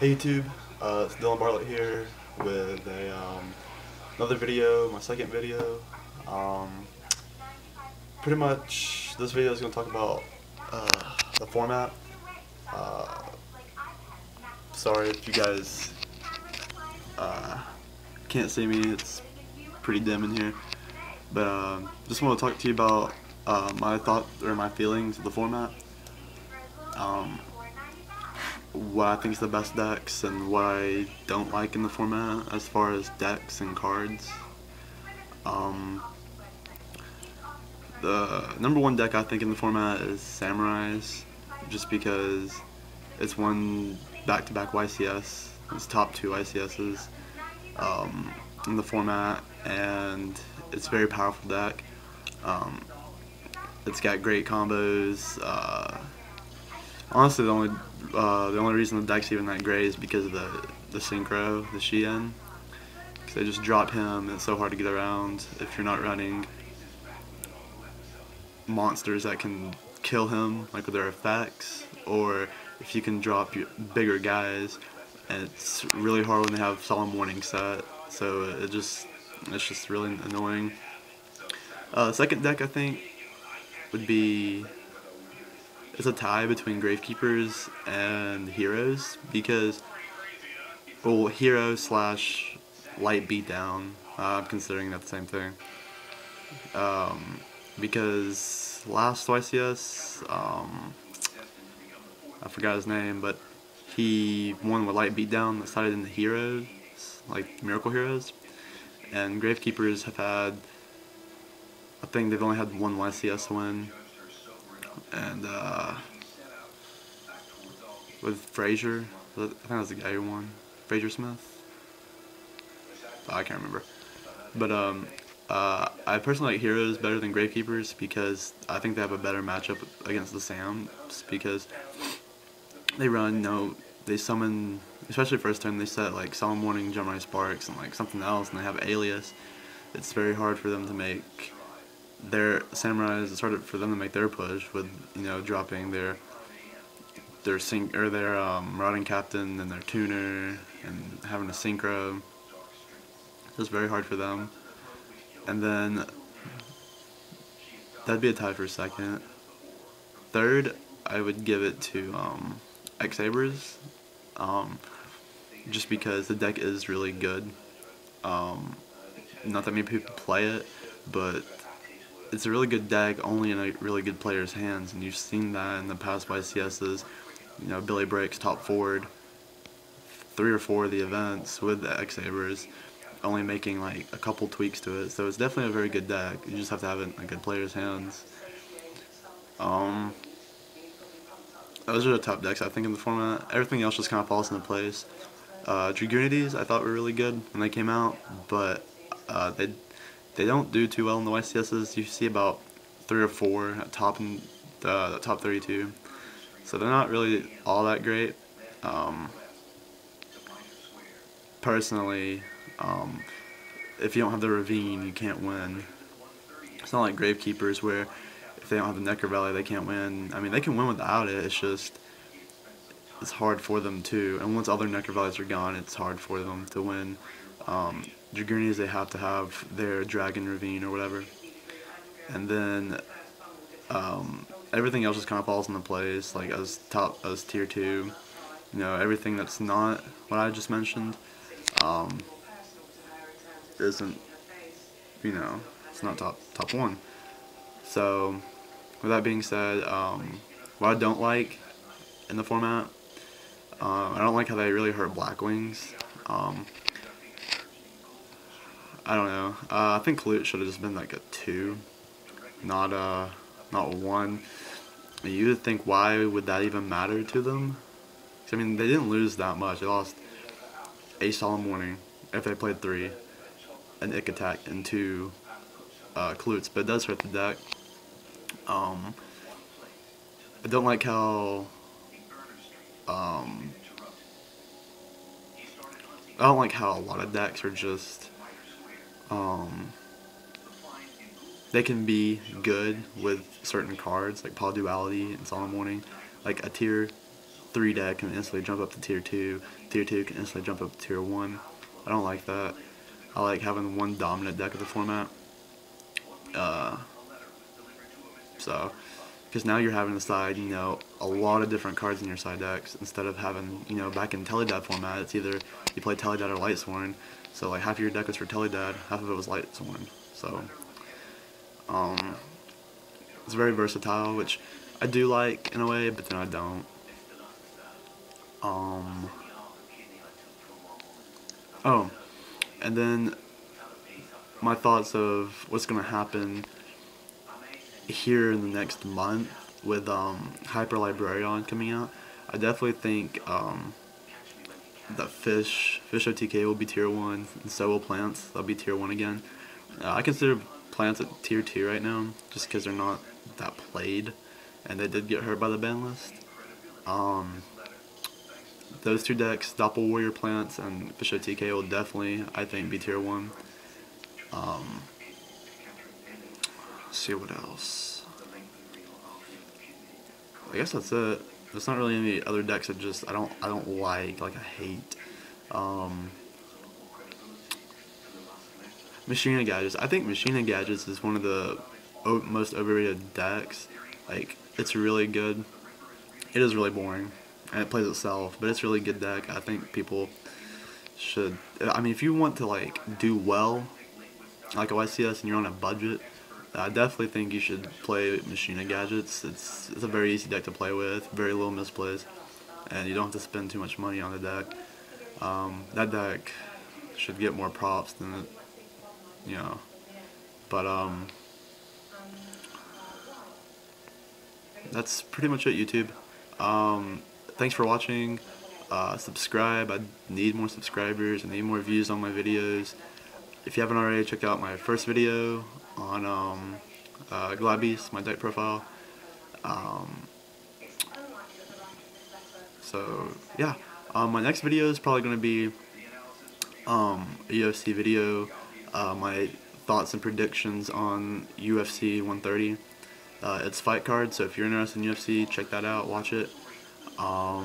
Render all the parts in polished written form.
Hey YouTube, it's Dylan Bartlett here with another video, my second video. Um, Pretty much this video is going to talk about the format. Uh, Sorry if you guys uh, can't see me, it's pretty dim in here. But just want to talk to you about my thought or my feelings of the format. Um, what I think is the best decks and what I don't like in the format as far as decks and cards. The number one deck I think in the format is Samurais, just because it's won back-to-back YCS. It's top two YCSs in the format, and it's a very powerful deck. Um, it's got great combos. Honestly, the only reason the deck's even that great is because of the synchro, the Shien. Because they just drop him, and it's so hard to get around if you're not running monsters that can kill him, like with their effects, or if you can drop your bigger guys. And it's really hard when they have Solemn Warning set, so it's just really annoying. Second deck I think would be, it's a tie between Gravekeepers and Heroes, because, well, Hero slash Light Beatdown, I'm considering that the same thing. Because last YCS, I forgot his name, but he won with Light Beatdown that sided in the Heroes, like Miracle Heroes, and Gravekeepers have had, I think they've only had one YCS win, and with Frazier, I think that was the guy who won, Frazier Smith, I can't remember, but I personally like Heroes better than Gravekeepers because I think they have a better matchup against the Sams, because they summon, especially first turn, they set like Solemn Warning, Gemini Sparks, and like something else, and they have Alias. It's very hard for them to make their Samurais, it's hard for them to make their push with, dropping their Marauding Captain and their Tuner and having a Synchro. It's just very hard for them. And then that'd be a tie for second. Third, I would give it to X-Sabers, just because the deck is really good. Not that many people play it, but it's a really good deck only in a really good player's hands, and you've seen that in the past YCSs. Billy Breaks top forward 3 or 4 of the events with the X-Sabers, only making like a couple tweaks to it, so it's definitely a very good deck. You just have to have it in a good player's hands. Those are the top decks I think in the format. Everything else just kind of falls into place. Dragoonides I thought were really good when they came out, but they don't do too well in the YCSs. You see about 3 or 4 at top in the top 32, so they're not really all that great. Personally, if you don't have the Ravine, you can't win. It's not like Gravekeepers where if they don't have the Necker Valley, they can't win. I mean, they can win without it. It's hard for them too. And once other Necker Valleys are gone, it's hard for them to win. Dragoonides, they have to have their Dragon Ravine or whatever. And then everything else just kind of falls into place, like as tier 2. Everything that's not what I just mentioned isn't, it's not top 1. So, with that being said, what I don't like in the format, I don't like how they really hurt Blackwings. I don't know. I think Kalut should have just been like a 2, not 1. You would think, why would that even matter to them? 'Cause, I mean, they didn't lose that much. They lost a Solemn Warning if they played 3, an Ick Attack, and 2 Kaluts, but it does hurt the deck. I don't like how a lot of decks are just they can be good with certain cards like Polyduality and Solemn Warning, like a tier 3 deck can instantly jump up to tier 2. Tier 2 can instantly jump up to tier 1. I don't like that. I like having one dominant deck of the format. Because now you're having to decide, a lot of different cards in your side decks instead of having, back in Teledad format, it's either you play Teledad or Lightsworn. So like half of your deck was for Teledad, half of it was Lightsworn. So it's very versatile, which I do like in a way, but then I don't. Oh, and then my thoughts of what's gonna happen here in the next month with Hyper Librarian coming out. I definitely think that Fish OTK will be tier 1, and so will Plants. They'll be tier 1 again. I consider Plants at tier 2 right now, just because they're not that played, and they did get hurt by the ban list. Those 2 decks, Doppel Warrior Plants and Fish OTK, will definitely, I think, be tier 1. Let's see what else. I guess that's it. There's not really any other decks that just I don't like I hate. Machina Gadgets. I think Machina Gadgets is one of the most overrated decks. Like, it's really good. It is really boring, and it plays itself, but it's a really good deck. I think people should. I mean, if you want to do well, like OICS, and you're on a budget, I definitely think you should play Machina Gadgets. It's a very easy deck to play with, very little misplays, and you don't have to spend too much money on the deck. That deck should get more props than it, but that's pretty much it, YouTube. Thanks for watching. Subscribe. I need more subscribers. I need more views on my videos. If you haven't already, check out my first video on Glabbeast, my deck profile. So yeah, my next video is probably going to be a UFC video, my thoughts and predictions on UFC 130. It's fight card, so if you're interested in UFC, check that out, watch it. I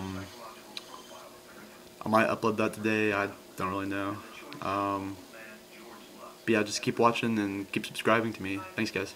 might upload that today, I don't really know. But yeah, just keep watching and keep subscribing to me. Thanks, guys.